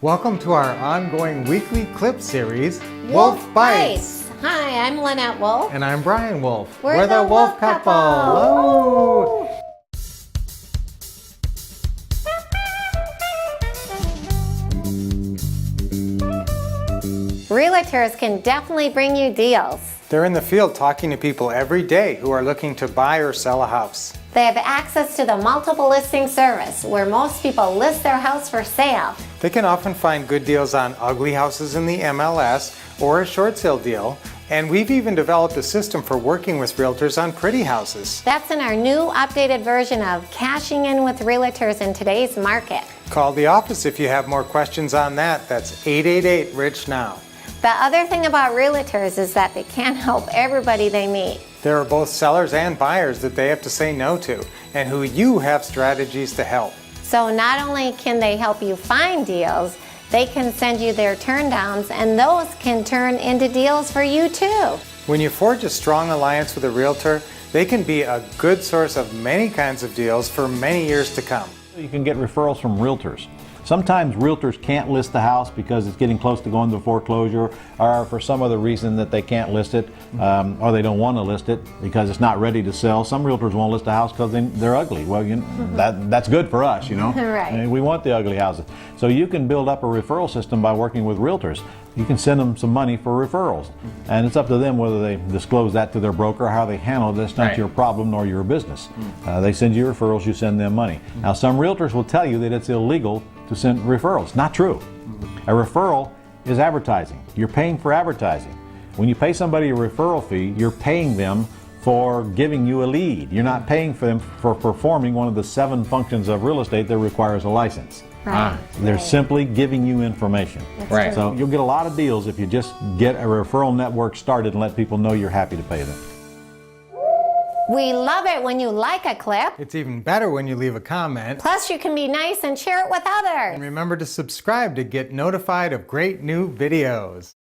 Welcome to our ongoing weekly clip series, Wolff Bites. Hi, I'm Lynette Wolff. And I'm Brian Wolff. We're the Wolff couple. Hello. Realtors can definitely bring you deals. They're in the field talking to people every day who are looking to buy or sell a house. They have access to the multiple listing service where most people list their house for sale. They can often find good deals on ugly houses in the MLS or a short sale deal. And we've even developed a system for working with realtors on pretty houses. That's in our new updated version of Cashing In with Realtors in today's market. Call the office if you have more questions on that. That's 888-RICH-NOW. The other thing about realtors is that they can't help everybody they meet. There are both sellers and buyers that they have to say no to, and who you have strategies to help. So not only can they help you find deals, they can send you their turndowns, and those can turn into deals for you too. When you forge a strong alliance with a realtor, they can be a good source of many kinds of deals for many years to come. You can get referrals from realtors. Sometimes realtors can't list the house because it's getting close to going to foreclosure, or for some other reason that they can't list it, or they don't want to list it because it's not ready to sell. Some realtors won't list a house because they're ugly. Well, that's good for us, you know. Right. I mean, we want the ugly houses. So you can build up a referral system by working with realtors. You can send them some money for referrals, and it's up to them whether they disclose that to their broker or how they handle it. That's not your problem nor your business. They send you referrals, you send them money. Now, some realtors will tell you that it's illegal to send referrals. Not true. A referral is advertising. You're paying for advertising. When you pay somebody a referral fee, you're paying them for giving you a lead. You're not paying for them for performing one of the 7 functions of real estate that requires a license. Right. They're simply giving you information. Right. So you'll get a lot of deals if you just get a referral network started and let people know you're happy to pay them. We love it when you like a clip. It's even better when you leave a comment. Plus, you can be nice and share it with others. And remember to subscribe to get notified of great new videos.